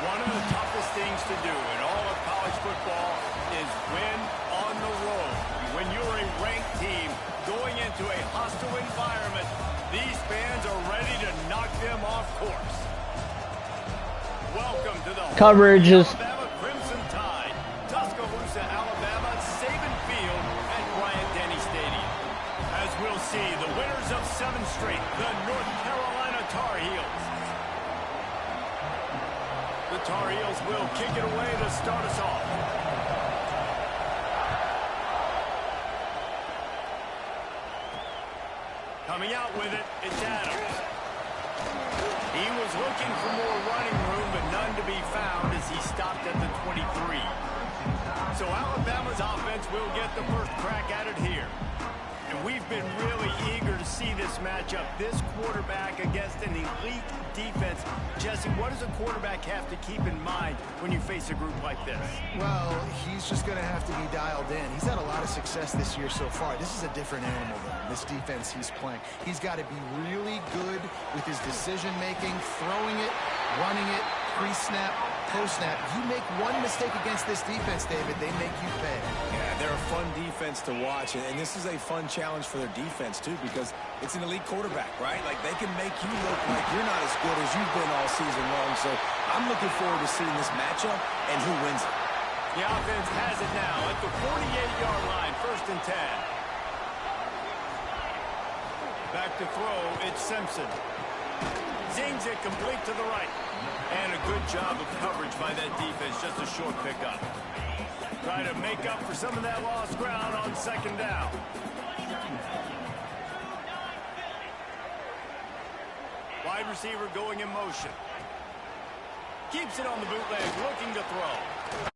One of the toughest things to do in all of college football is win on the road. When you're a ranked team going into a hostile environment, these fans are ready to knock them off course. Welcome to the coverages. Alabama Crimson Tide, Tuscaloosa, Alabama, Saban Field at Bryant-Denny Stadium. As we'll see, the winners of 7 straight, the North Carolina Tar Heels. The Tar Heels will kick it away to start us off. Coming out with it, it's Adams. He was looking for more running room, but none to be found as he stopped at the 23. So Alabama's offense will get the first crack at it here. And we've been really eager to see this matchup. This quarterback against an elite defense. Jesse, what does a quarterback have to keep in mind when you face a group like this? Well, he's just going to have to be dialed in. He's had a lot of success this year so far. This is a different animal, though, this defense he's playing. He's got to be really good with his decision-making, throwing it, running it, pre-snap, post-snap. You make one mistake against this defense, David, they make you pay. Yeah, they're a fun defense to watch, and this is a fun challenge for their defense, too, because it's an elite quarterback, right? Like, they can make you look like you're not as good as you've been all season long, so I'm looking forward to seeing this matchup and who wins it. The offense has it now at the 48-yard line, 1st and 10. Back to throw, it's Simpson. Zings it complete to the right. And a good job of coverage by that defense, just a short pickup. Try to make up for some of that lost ground on 2nd down. Wide receiver going in motion. Keeps it on the bootleg, looking to throw.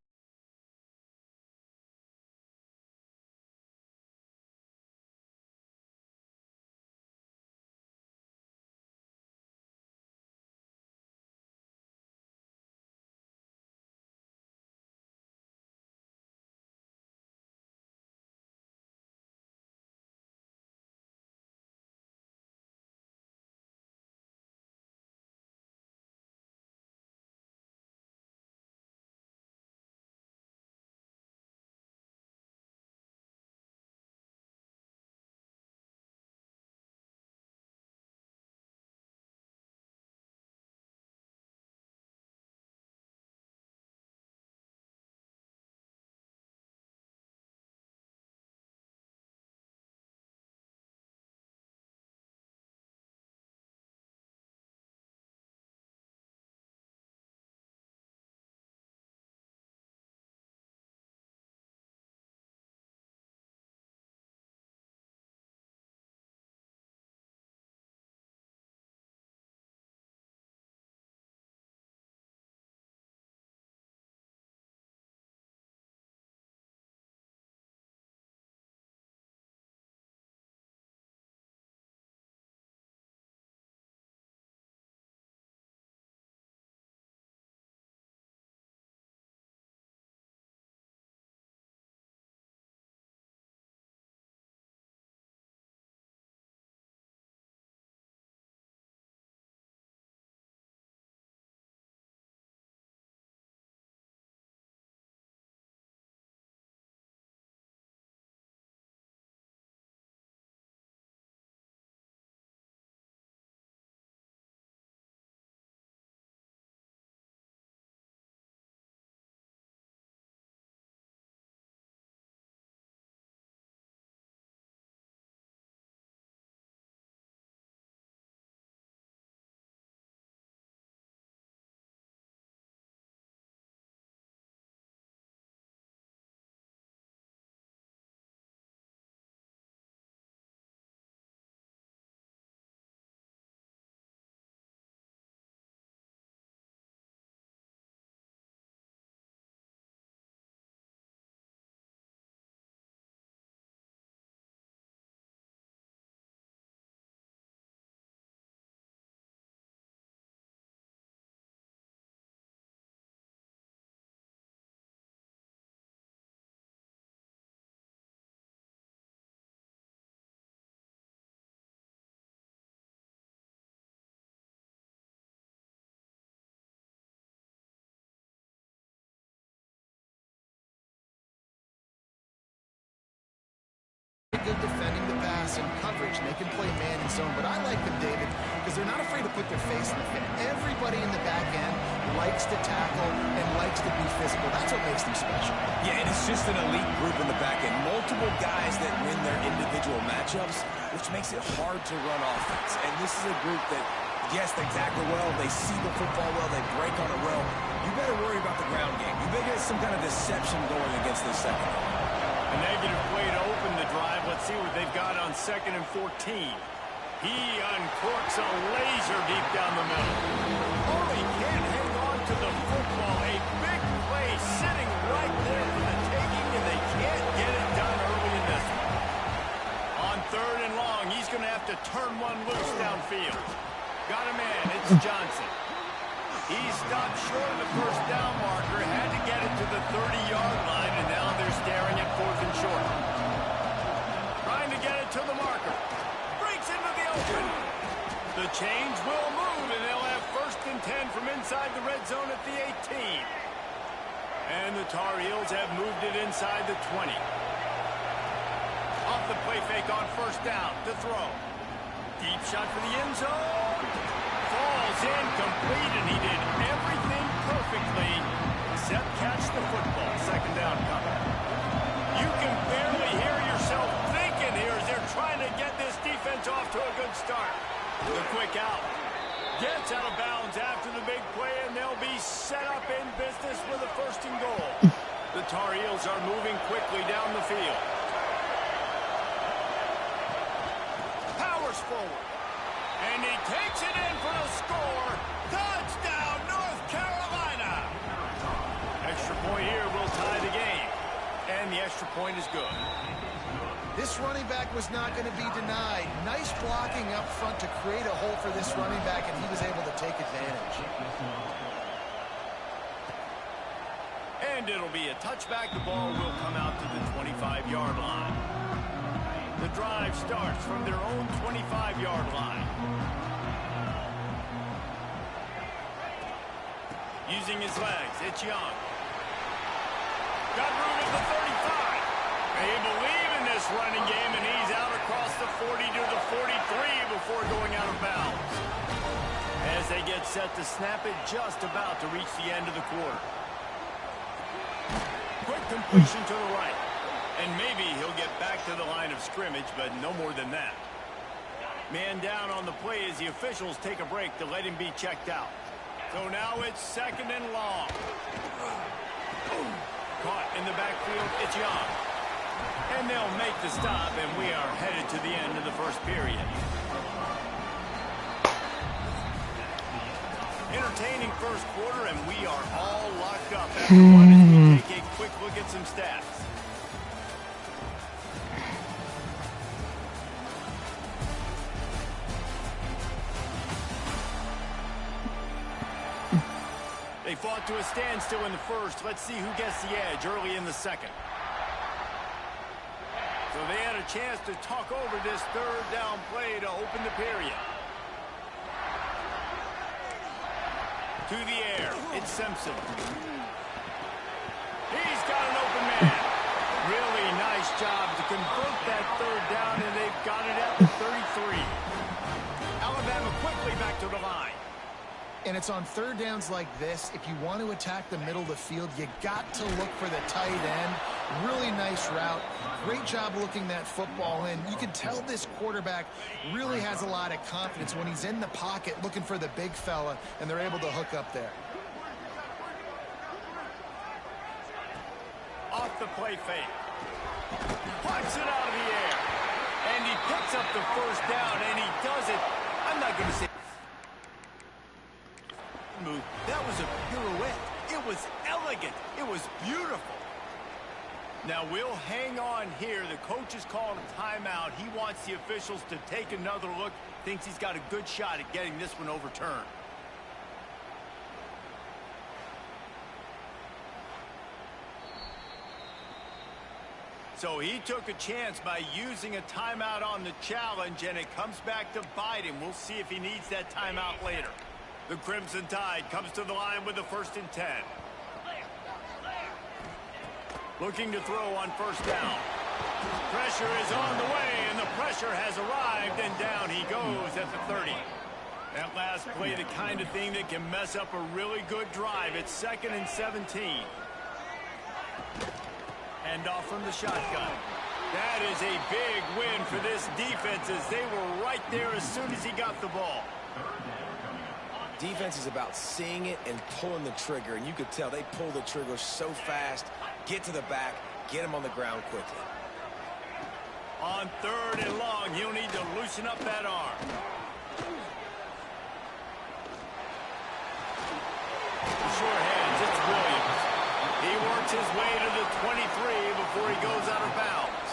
pass and coverage, and they can play man and zone. But I like them, David, because they're not afraid to put their face in the fit. Everybody in the back end likes to tackle and likes to be physical. That's what makes them special. Yeah, and it's just an elite group in the back end. Multiple guys that win their individual matchups, which makes it hard to run offense. And this is a group that, yes, they tackle well, they see the football well, they break on it well. You better worry about the ground game. You better get some kind of deception going against this second. A negative play to open the drive. Let's see what they've got on 2nd and 14. He uncorks a laser deep down the middle. Oh, he can't hang on to the football. A big play sitting right there for the taking, and they can't get it done early in this one. On 3rd and long, he's going to have to turn one loose downfield. Got a man. It's Johnson. He stopped short of the first down marker, had to get it to the 30-yard line, and now they're staring at 4th and short. Trying to get it to the marker. Breaks into the open. The chains will move, and they'll have 1st and 10 from inside the red zone at the 18. And the Tar Heels have moved it inside the 20. Off the play fake on 1st down to throw. Deep shot for the end zone. Falls incomplete, and he did everything perfectly except catch the football. 2nd down coming. You can barely hear yourself thinking here as they're trying to get this defense off to a good start. The quick out. Gets out of bounds after the big play, and they'll be set up in business with a 1st and goal. The Tar Heels are moving quickly down the field. Powers forward. And he takes it in for the score. Touchdown, North Carolina. Extra point here will tie the game. And the extra point is good. This running back was not going to be denied. Nice blocking up front to create a hole for this running back, and he was able to take advantage. And it'll be a touchback. The ball will come out to the 25-yard line. The drive starts from their own 25-yard line. Using his legs, it's Young. Got room at the 35. They believe in this running game, and he's out across the 40 to the 43 before going out of bounds. As they get set to snap it, just about to reach the end of the quarter. Quick completion to the right. And maybe he'll get back to the line of scrimmage, but no more than that. Man down on the play as the officials take a break to let him be checked out. So now it's 2nd and long. Caught in the backfield, it's Young. And they'll make the stop, and we are headed to the end of the 1st period. Entertaining 1st quarter, and we are all locked up after one as we take a quick look at some stats. They fought to a standstill in the 1st. Let's see who gets the edge early in the 2nd. So they had a chance to talk over this 3rd down play to open the period. To the air, it's Simpson. He's got an open man. Really nice job to convert that 3rd down, and they've got it at the 33. Alabama quickly back to the line. And it's on 3rd downs like this. If you want to attack the middle of the field, you got to look for the tight end. Really nice route. Great job looking that football in. You can tell this quarterback really has a lot of confidence when he's in the pocket looking for the big fella, and they're able to hook up there. Off the play fake. Puts it out of the air. And he picks up the 1st down, and he does it. I'm not going to say move. That was a pirouette. It was elegant. It was beautiful. Now we'll hang on here. The coach is calling a timeout. He wants the officials to take another look. Thinks he's got a good shot at getting this one overturned. So he took a chance by using a timeout on the challenge, and it comes back to bite him. We'll see if he needs that timeout later. The Crimson Tide comes to the line with the 1st and 10. Looking to throw on 1st down. Pressure is on the way, and the pressure has arrived, and down he goes at the 30. That last play, the kind of thing that can mess up a really good drive. It's 2nd and 17. Hand off from the shotgun. That is a big win for this defense as they were right there as soon as he got the ball. Defense is about seeing it and pulling the trigger, and you could tell they pull the trigger so fast, get to the back, get him on the ground quickly. On 3rd and long, he'll need to loosen up that arm. Short hands, it's Williams. He works his way to the 23 before he goes out of bounds.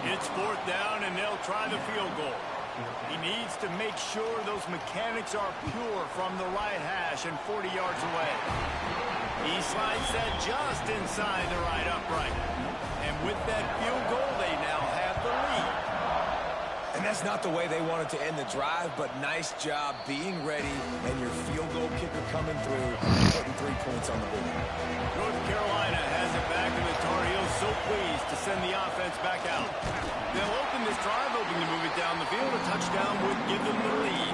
It's 4th down, and they'll try the field goal. He needs to make sure those mechanics are pure from the right hash and 40 yards away. He slides that just inside the right upright. And with that field goal, they now have the lead. And that's not the way they wanted to end the drive, but nice job being ready and your field goal kicker coming through, putting 3 points on the board. North Carolina has it back, and the Tar Heels so pleased to send the offense back out. They'll open this drive, hoping to move it down the field. A touchdown would give them the lead.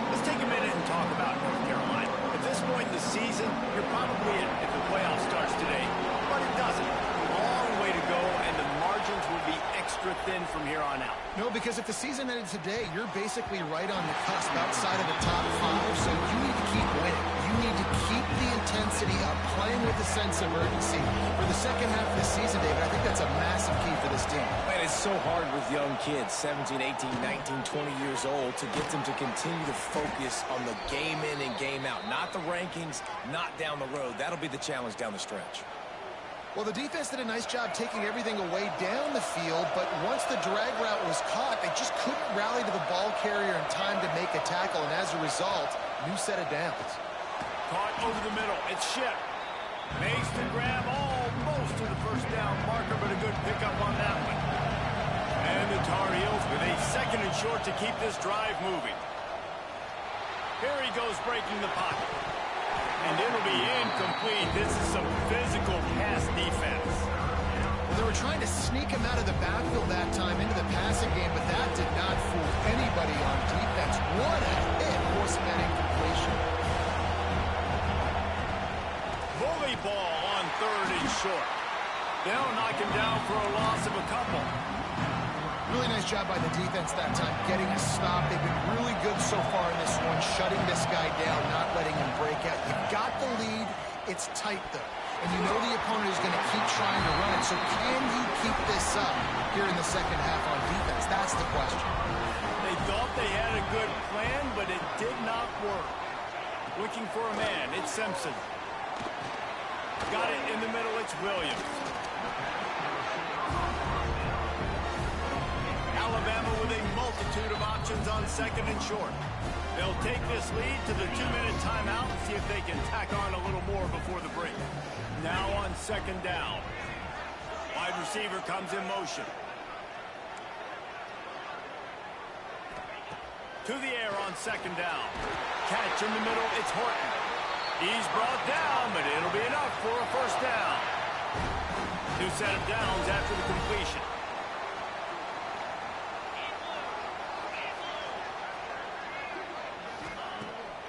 Let's take a minute and talk about North Carolina. At this point in the season, you're probably in if the playoff starts today, but it doesn't. Long way to go, and the margins will be extra thin from here on out. No, because if the season ended today, you're basically right on the cusp outside of the top 5, so you need to keep winning. You need to keep the intensity up, playing with a sense of urgency. For the second half of the season, David, I think that's a massive key for this team. Man, it's so hard with young kids, 17, 18, 19, 20 years old, to get them to continue to focus on the game in and game out. Not the rankings, not down the road. That'll be the challenge down the stretch. Well, the defense did a nice job taking everything away down the field, but once the drag route was caught, they just couldn't rally to the ball carrier in time to make a tackle, and as a result, new set of downs. Caught over the middle. It's Ship. Makes the grab almost to the first down marker, but a good pickup on that one. And the Tar Heels with a 2nd and short to keep this drive moving. Here he goes breaking the pocket. And it'll be incomplete. This is some physical pass defense. Well, they were trying to sneak him out of the backfield that time into the passing game, but that did not fool anybody on defense. What a hit. Horseman incompletion. Bully ball on 3rd and short. They'll knock him down for a loss of a couple. Really nice job by the defense that time, getting a stop. They've been really good so far in this one, shutting this guy down, not letting him break out. You've got the lead. It's tight, though. And you know the opponent is going to keep trying to run it. So can you keep this up here in the second half on defense? That's the question. They thought they had a good plan, but it did not work. Looking for a man. It's Simpson. Got it in the middle. It's Williams. Alabama with a multitude of options on 2nd and short. They'll take this lead to the 2-minute timeout and see if they can tack on a little more before the break. Now on 2nd down. Wide receiver comes in motion. To the air on 2nd down. Catch in the middle, it's Horton. He's brought down, but it'll be enough for a first down. New set of downs after the completion.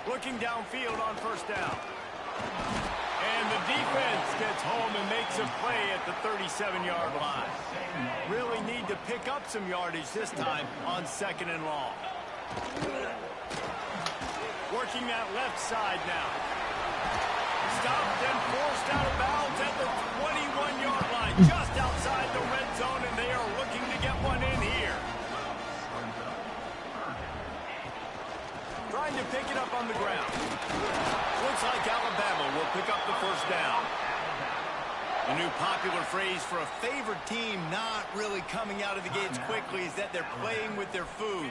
Looking downfield on 1st down. And the defense gets home and makes a play at the 37-yard line. Really need to pick up some yardage this time on 2nd and long. Working that left side now. Stopped and forced out of bounds at the 21-yard line, just outside the red zone, and they are looking to get one in here. Trying to pick it up on the ground. Looks like Alabama will pick up the first down. A new popular phrase for a favored team not really coming out of the gates quickly is that they're playing with their food.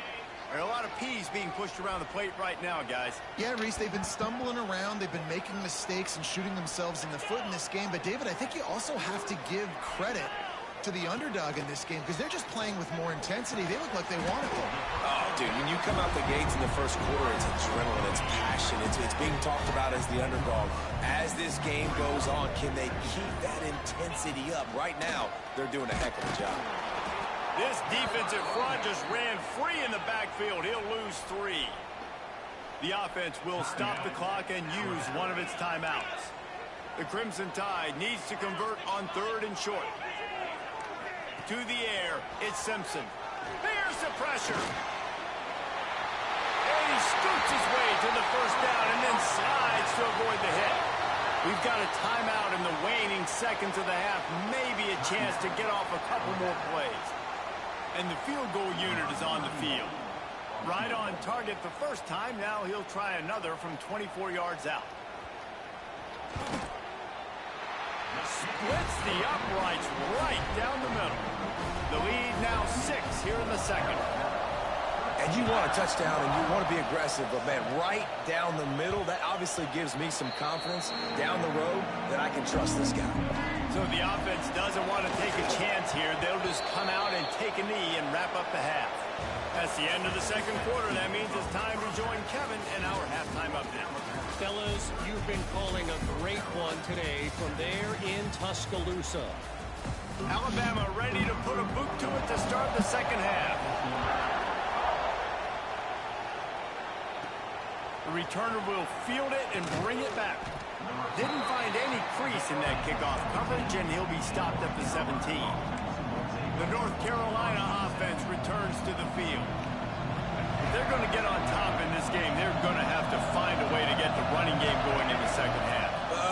There are a lot of peas being pushed around the plate right now, guys. Yeah, Reese, they've been stumbling around. They've been making mistakes and shooting themselves in the foot in this game. But, David, I think you also have to give credit to the underdog in this game because they're just playing with more intensity. They look like they want it. Oh, dude, when you come out the gates in the first quarter, it's adrenaline, it's passion, it's being talked about as the underdog. As this game goes on, can they keep that intensity up? Right now, they're doing a heck of a job. This defensive front just ran free in the backfield. He'll lose 3. The offense will stop the clock and use one of its timeouts. The Crimson Tide needs to convert on 3rd and short. To the air, it's Simpson. Here's the pressure. And he scoots his way to the first down and then slides to avoid the hit. We've got a timeout in the waning seconds of the half. Maybe a chance to get off a couple more plays. And the field goal unit is on the field. Right on target the first time. Now he'll try another from 24 yards out. Splits the uprights right down the middle. The lead now 6 here in the second. And you want a touchdown and you want to be aggressive, but man, right down the middle, that obviously gives me some confidence down the road that I can trust this guy. So the offense doesn't want to take a chance here. They'll just come out and take a knee and wrap up the half. That's the end of the second quarter. That means it's time to join Kevin in our halftime update. Fellas, you've been calling a great one today from there in Tuscaloosa. Alabama ready to put a boot to it to start the second half. The returner will field it and bring it back. Didn't find any crease in that kickoff coverage, and he'll be stopped at the 17. The North Carolina offense returns to the field. If they're going to get on top in this game, they're going to have to find a way to get the running game going in the second half.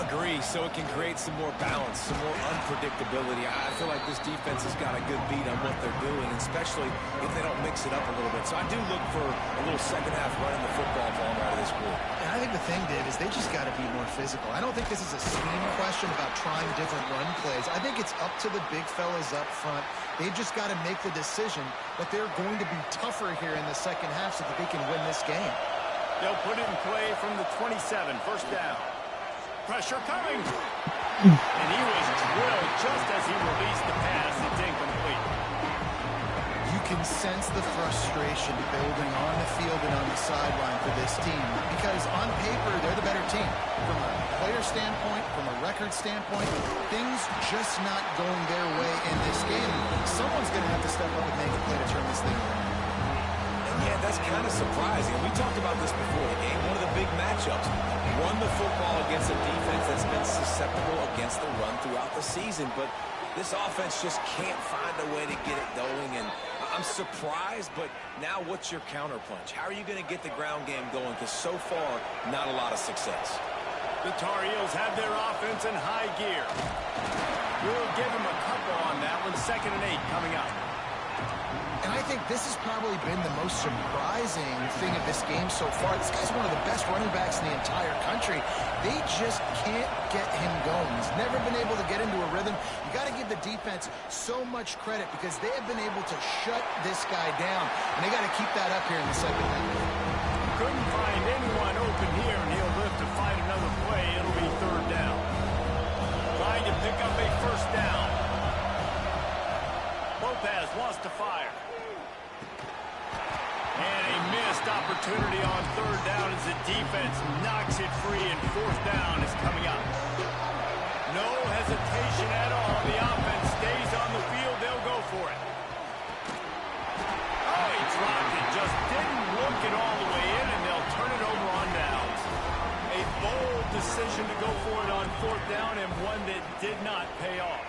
Agree, so it can create some more balance, some more unpredictability. I feel like this defense has got a good beat on what they're doing, especially if they don't mix it up a little bit. So I do look for a little second half running the football ball out of this group. And I think the thing, Dave, is they just got to be more physical. I don't think this is a scheme question about trying different run plays. I think it's up to the big fellas up front. They've just got to make the decision that they're going to be tougher here in the second half so that they can win this game. They'll put it in play from the 27, first down. Pressure coming. And he was drilled just as he released the pass. It's incomplete. You can sense the frustration building on the field and on the sideline for this team because on paper, they're the better team. From a player standpoint, from a record standpoint, things just not going their way in this game. Someone's going to have to step up and make a play to turn this thing around. Yeah, that's kind of surprising. We talked about this before the game. One of the big matchups. Won the football against a defense that's been susceptible against the run throughout the season. But this offense just can't find a way to get it going. And I'm surprised, but now what's your counterpunch? How are you going to get the ground game going? Because so far, not a lot of success. The Tar Heels have their offense in high gear. We'll give them a couple on that one. 2nd and 8 coming up. And I think this has probably been the most surprising thing of this game so far. This guy's one of the best running backs in the entire country. They just can't get him going. He's never been able to get into a rhythm. You got to give the defense so much credit because they have been able to shut this guy down. And they got to keep that up here in the second half. Couldn't find anyone open here, and he'll live to fight another play. It'll be 3rd down. Trying to pick up a first down. Lopez wants to fire. And a missed opportunity on 3rd down as the defense knocks it free, and 4th down is coming up. No hesitation at all. The offense stays on the field. They'll go for it. Oh, he dropped it. Just didn't look it all the way in, and they'll turn it over on downs. A bold decision to go for it on 4th down, and one that did not pay off.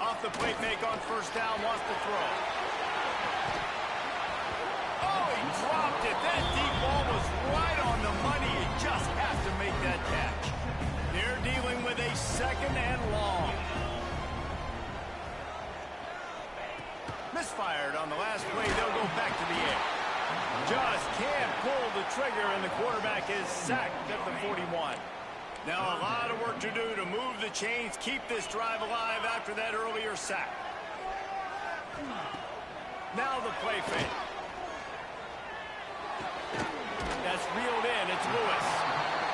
Off the play fake on 1st down, wants to throw. Oh, he dropped it. That deep ball was right on the money. He just has to make that catch. They're dealing with a 2nd and long. Misfired on the last play. They'll go back to the air. Just can't pull the trigger, and the quarterback is sacked at the 41. Now a lot of work to do to move the chains, keep this drive alive after that earlier sack. Now the play fake. That's reeled in. It's Lewis.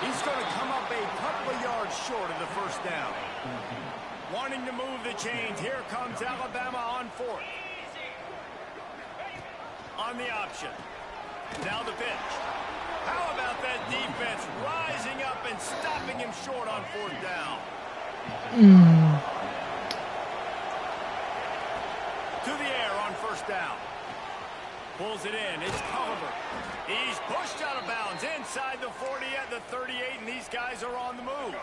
He's going to come up a couple of yards short of the first down. Wanting to move the chains. Here comes Alabama on fourth. On the option. Now the pitch. How about that defense rising up and stopping him short on fourth down? To the air on first down. Pulls it in. It's Culliver. He's pushed out of bounds inside the 40 at the 38, and these guys are on the move.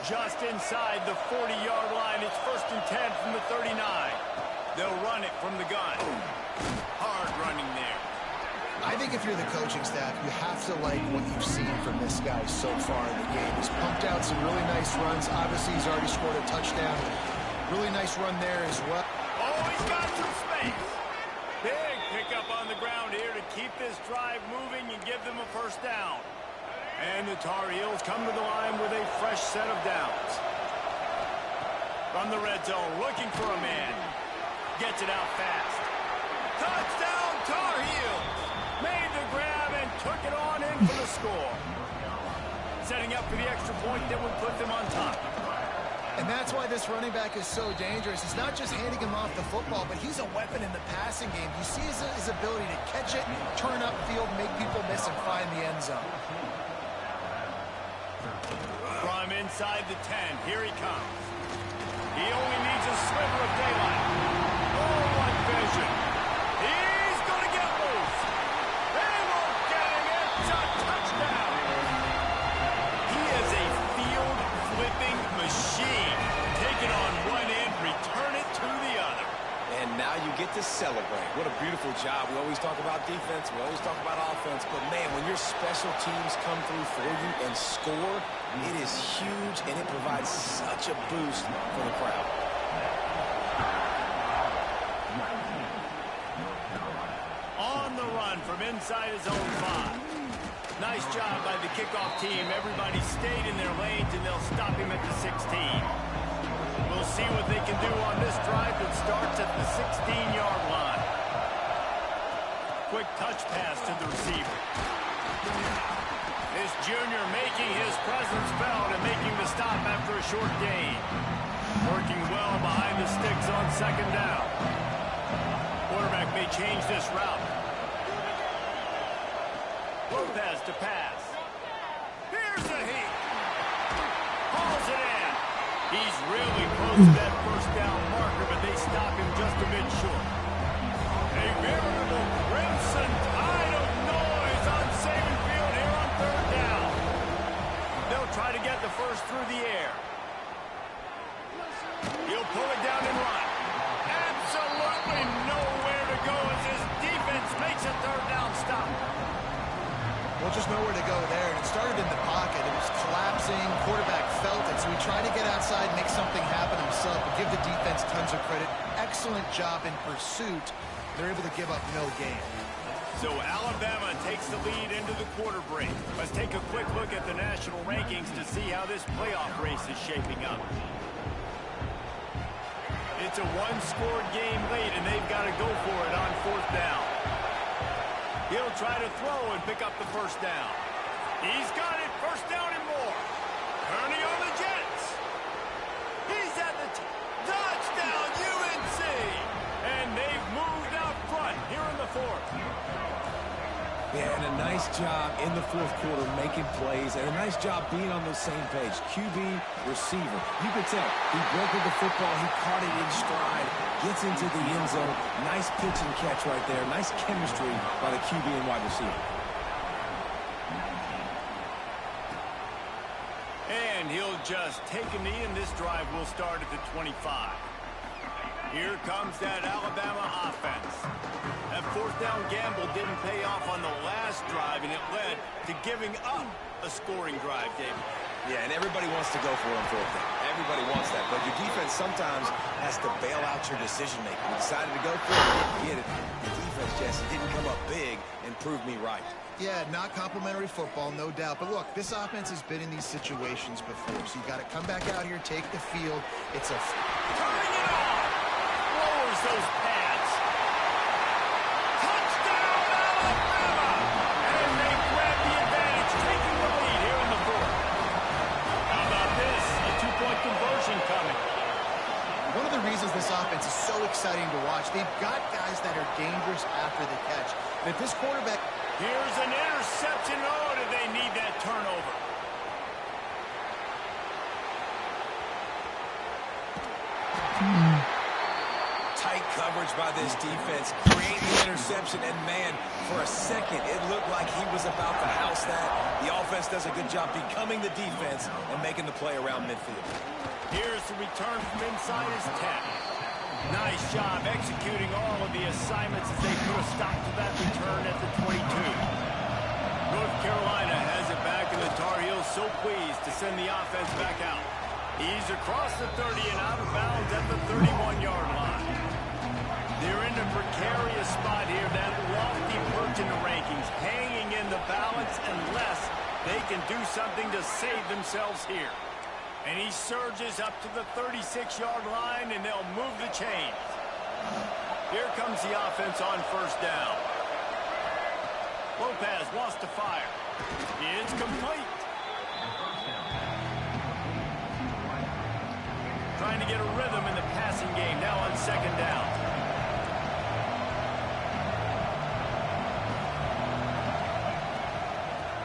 Just inside the 40-yard line. It's 1st and 10 from the 39. They'll run it from the gun. Hard running there. I think if you're the coaching staff, you have to like what you've seen from this guy so far in the game. He's pumped out some really nice runs. Obviously, he's already scored a touchdown. Really nice run there as well. Oh, he's got some space. Big pickup on the ground here to keep this drive moving and give them a first down. And the Tar Heels come to the line with a fresh set of downs. From the red zone, looking for a man. Gets it out fast. Touchdown, Tar Heels! Made the grab and took it on in for the score. Setting up for the extra point that would put them on top. And that's why this running back is so dangerous. It's not just handing him off the football, but he's a weapon in the passing game. You see his ability to catch it, turn upfield, make people miss, and find the end zone. From inside the 10, here he comes. He only needs a sliver of daylight. Oh, what vision. He's going to get loose. They won't get him. It's a touchdown. He is a field-flipping machine. Take it on one end, return it to the other. And now you get to celebrate. What a beautiful job. We always talk about defense. We always talk about offense. But, man, when your special teams come through for you and score, it is huge, and it provides such a boost for the crowd. On the run from inside his own 5. Nice job by the kickoff team. Everybody stayed in their lanes, and they'll stop him at the 16. We'll see what they can do on this drive that starts at the 16-yard line. Quick touch pass to the receiver. This junior making his presence felt and making the stop after a short gain. Working well behind the sticks on second down. Quarterback may change this route. Lopez to pass. Here's a heat. Hauls it in. He's really close to that first down marker, but they stop him just a bit short. A veritable crimson tide of noise on Saban Field here on third down. They'll try to get the first through the air. He'll pull it down and run. Absolutely nowhere to go as his defense makes a third down stop. Well, just nowhere to go there. And it started in the pocket. It was collapsing. Quarterback felt it, so he tried to get outside, make something happen himself, but give the defense tons of credit. Excellent job in pursuit. They're able to give up no gain. So Alabama takes the lead into the quarter break. Let's take a quick look at the national rankings to see how this playoff race is shaping up. It's a one-scored game late, and they've got to go for it on fourth down. He'll try to throw and pick up the first down. He's got it, first down and more. Kearney on the Jets. He's at the touchdown, UNC. And they've moved out front here in the fourth. Yeah, and a nice job in the fourth quarter making plays, and a nice job being on the same page. QB, receiver. You could tell he broke with the football. He caught it in stride, gets into the end zone. Nice pitch and catch right there. Nice chemistry by the QB and wide receiver. And he'll just take a knee, and this drive will start at the 25. Here comes that Alabama offense. That fourth down gamble didn't pay off on the last drive, and it led to giving up a scoring drive, David. Yeah, and everybody wants to go for it on fourth down. Everybody wants that, but your defense sometimes has to bail out your decision-making. You decided to go for it, get it. The defense, Jesse, didn't come up big and prove me right. Yeah, not complimentary football, no doubt. But look, this offense has been in these situations before, so you got to come back out here, take the field. It's a... Turning it on! Lowers those pads. Touchdown, Alabama! And they grab the advantage, taking the lead here in the fourth. How about this? A two-point conversion coming. exciting to watch. They've got guys that are dangerous after the catch. And if this quarterback... Here's an interception. Oh, do they need that turnover? Tight coverage by this defense, creating the interception, and man, for a second, it looked like he was about to house that. The offense does a good job becoming the defense and making the play around midfield. Here's the return from inside his 10. Nice job executing all of the assignments as they put a stop to that return at the 22. North Carolina has it back, and the Tar Heels so pleased to send the offense back out. He's across the 30 and out of bounds at the 31-yard line. They're in a precarious spot here, that lofty perch in the rankings, hanging in the balance unless they can do something to save themselves here. And he surges up to the 36-yard line, and they'll move the chains. Here comes the offense on first down. Lopez wants to fire. It's complete. Trying to get a rhythm in the passing game now on second down.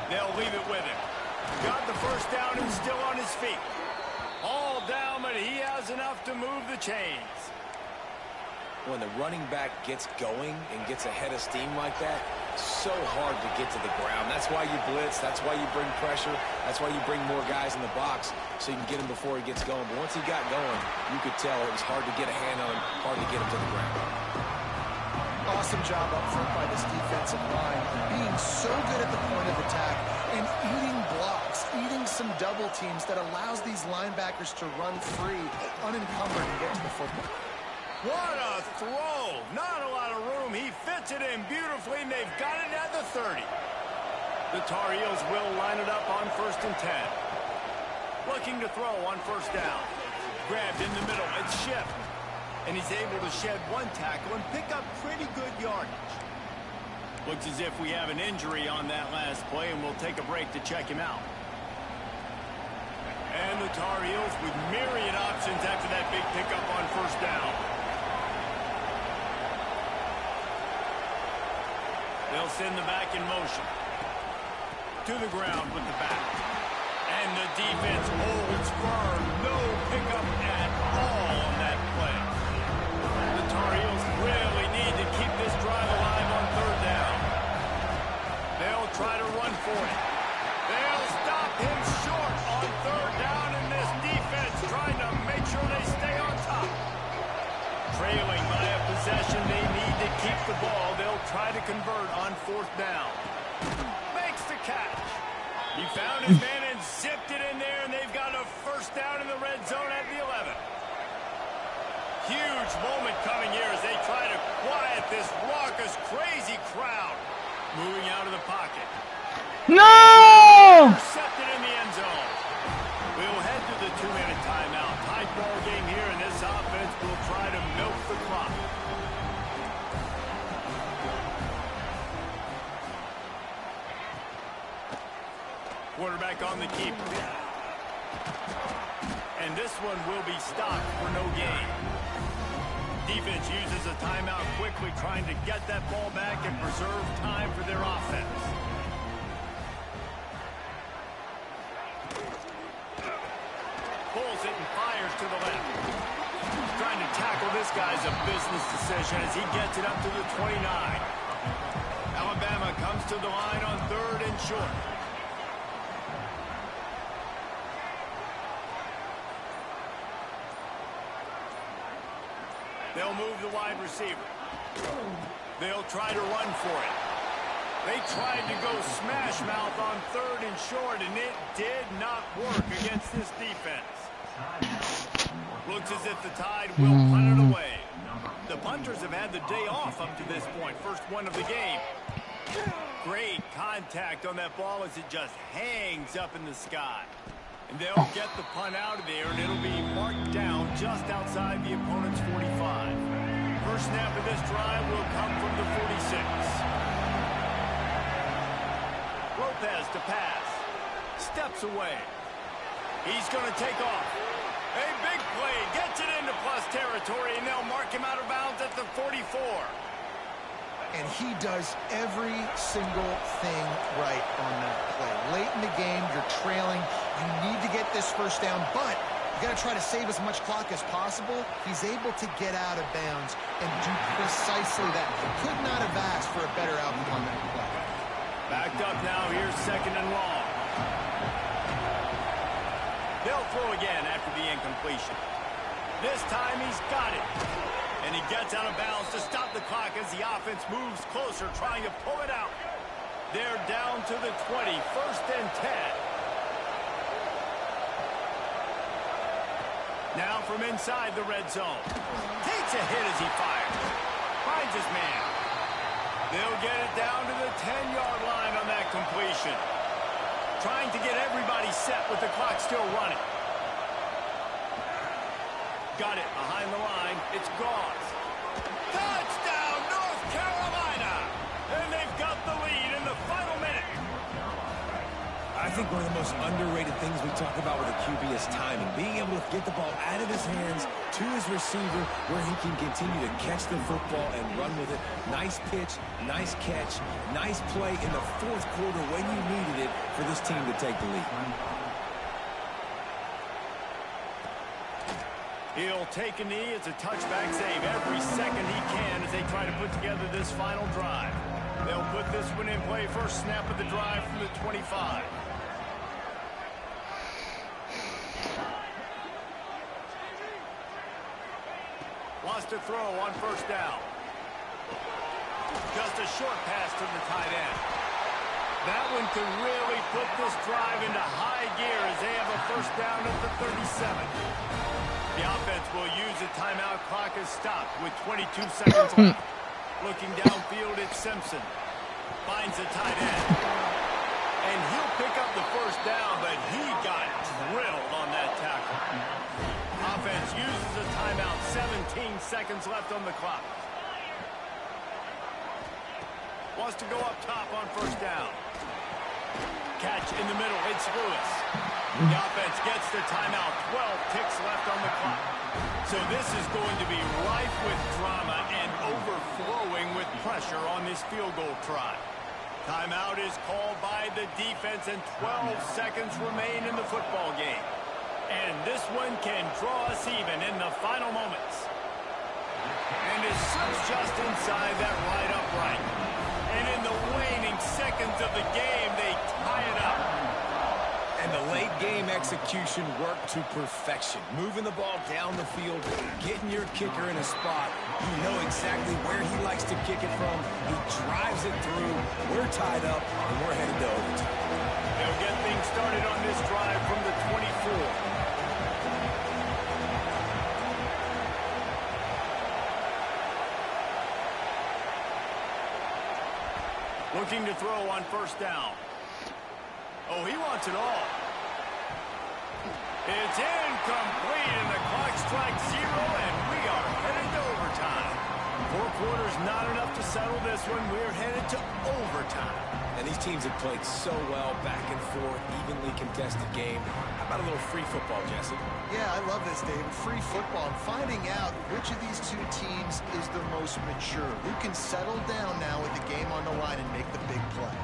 They'll leave it with him. Got the first down and still on his feet. All down, but he has enough to move the chains. When the running back gets going and gets ahead of steam like that, so hard to get to the ground. That's why you blitz. That's why you bring pressure. That's why you bring more guys in the box so you can get him before he gets going. But once he got going, you could tell it was hard to get a hand on him, hard to get him to the ground. Awesome job up front by this defensive line, being so good at the point of attack and eating blocks, eating some double teams that allows these linebackers to run free, unencumbered, and get to the football. What a throw! Not a lot of room. He fits it in beautifully, and they've got it at the 30. The Tar Heels will line it up on 1st and 10. Looking to throw on first down. Grabbed in the middle. It's Schiff. And he's able to shed one tackle and pick up pretty good yardage. Looks as if we have an injury on that last play, and we'll take a break to check him out. And the Tar Heels with myriad options after that big pickup on first down. They'll send the back in motion. To the ground with the back. And the defense holds firm. No pickup at all on that play. The Tar Heels really need to keep this drive alive on third down. They'll try to run for it. They'll stop him short on third down, and this defense trying to make sure they stay on top. Trailing by a possession, they need to keep the ball. They'll try to convert on fourth down. Makes the catch. He found his man and zipped it in there, and they've got a first down in the red zone at the 11. Huge moment coming here as they try to quiet this raucous, crazy crowd. Moving out of the pocket. No! Intercepted in the end zone. We'll head to the 2-minute timeout. Tight ball game here, and this offense will try to milk the clock. Quarterback on the keeper. And this one will be stopped for no gain. Defense uses a timeout quickly, trying to get that ball back and preserve time for their offense. Pulls it and fires to the left. Trying to tackle this guy's a business decision as he gets it up to the 29. Alabama comes to the line on third and short. They'll move the wide receiver. They'll try to run for it. They tried to go smash mouth on third and short, and it did not work against this defense. Looks as if the Tide will punt it away. The punters have had the day off up to this point. First one of the game. Great contact on that ball as it just hangs up in the sky. And they'll get the punt out of there, and it'll be marked down just outside the opponent's 45. First snap of this drive will come from the 46. Lopez to pass. Steps away. He's going to take off. A big play gets it into plus territory, and they'll mark him out of bounds at the 44. And he does every single thing right on that play. Late in the game, you're trailing. You need to get this first down, but you got to try to save as much clock as possible. He's able to get out of bounds and do precisely that. Could not have asked for a better outcome on that play. Backed up now. Here's second and long. They'll throw again after the incompletion. This time he's got it. And he gets out of bounds to stop the clock as the offense moves closer, trying to pull it out. They're down to the 20, first and 10. Now from inside the red zone. Takes a hit as he fires. Finds his man. They'll get it down to the 10-yard line on that completion. Trying to get everybody set with the clock still running. Got it behind the line. It's Gauze. Touchdown, North Carolina! And they've got the lead in the final minute. I think one of the most underrated things we talk about with a QB is timing. Being able to get the ball out of his hands to his receiver where he can continue to catch the football and run with it. Nice pitch, nice catch, nice play in the fourth quarter when you needed it for this team to take the lead. He'll take a knee. It's a touchback save every second he can as they try to put together this final drive. They'll put this one in play. First snap of the drive from the 25. Wants to throw on first down. Just a short pass to the tight end. That one could really put this drive into high gear as they have a first down at the 37. The offense will use a timeout. Clock is stopped with 22 seconds left. Looking downfield, it's Simpson. Finds the tight end. And he'll pick up the first down, but he got drilled on that tackle. Offense uses a timeout. 17 seconds left on the clock. Wants to go up top on first down. Catch in the middle. It's Lewis. The offense gets the timeout. 12 ticks left on the clock. So this is going to be rife with drama and overflowing with pressure on this field goal try. Timeout is called by the defense and 12 seconds remain in the football game. And this one can draw us even in the final moments. And it slips just inside that right upright. And in the waning seconds of the game, they tie it up. And the late game execution worked to perfection. Moving the ball down the field, getting your kicker in a spot. You know exactly where he likes to kick it from. He drives it through. We're tied up, and we're headed to overtime. They'll get things started on this drive from the 24. Looking to throw on first down. Oh, he wants it all. It's incomplete, and the clock strikes 0, and we are headed to overtime. 4 quarters not enough to settle this one. We're headed to overtime. And these teams have played so well, back and forth, evenly contested game. How about a little free football, Jesse? Yeah, I love this, David. Free football. Finding out which of these two teams is the most mature. Who can settle down now with the game on the line and make the big play.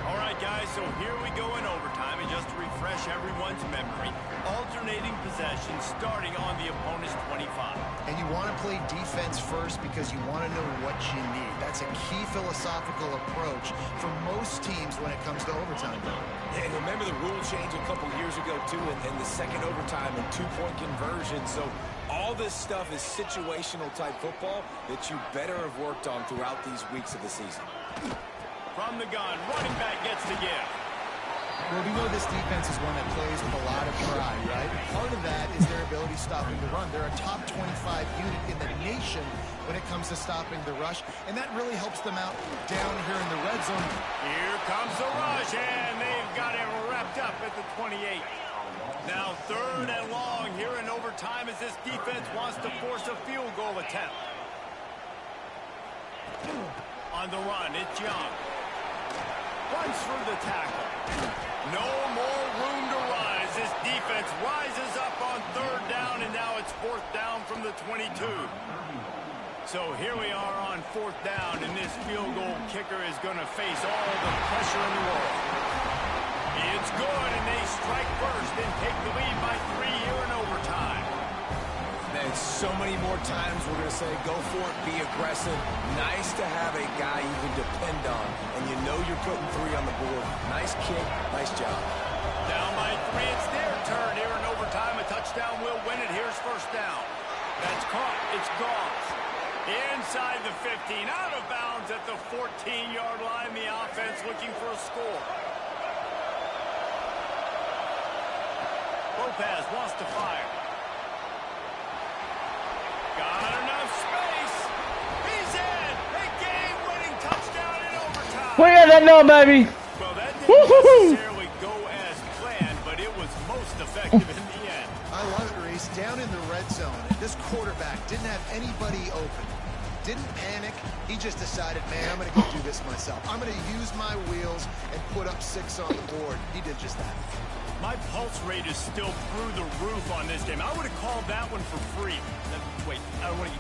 All right, guys, so here we go in overtime. And just to refresh everyone's memory, alternating possessions starting on the opponent's 25. And you want to play defense first because you want to know what you need. That's a key philosophical approach for most teams when it comes to overtime. And remember the rule change a couple years ago, too, and the second overtime and 2-point conversion. So all this stuff is situational type football that you better have worked on throughout these weeks of the season. From the gun, running back gets the give. Well, we know this defense is one that plays with a lot of pride, right? Part of that is their ability stopping the run. They're a top 25 unit in the nation when it comes to stopping the rush, and that really helps them out down here in the red zone. Here comes the rush, and they've got it wrapped up at the 28. Now 3rd and long here in overtime as this defense wants to force a field goal attempt. On the run, it's Young. Runs through the tackle. No more room to run as this defense rises up on 3rd down It's fourth down from the 22. So here we are on fourth down, and this field goal kicker is going to face all the pressure in the world. It's good, and they strike first and take the lead by 3 here in overtime. Man, so many more times we're going to say, go for it, be aggressive. Nice to have a guy you can depend on, and you know you're putting 3 on the board. Nice kick, nice job. Down by 3, it's their turn here in overtime. A touchdown will win it. Here's first down. That's caught. It's Goff. Inside the 15, out of bounds at the 14-yard line. The offense looking for a score. Lopez wants to fire. Got enough space. He's in. A game-winning touchdown in overtime. We got that now, baby. Well, that didn't necessarily go as planned, but it was most effective in the end. I love it, Reese. Down in the red zone, this quarterback didn't have anybody open. Didn't panic. He just decided, man, I'm going to go do this myself. I'm going to use my wheels and put up 6 on the board. He did just that. My pulse rate is still through the roof on this game. I would have called that one for free. Wait, I don't want to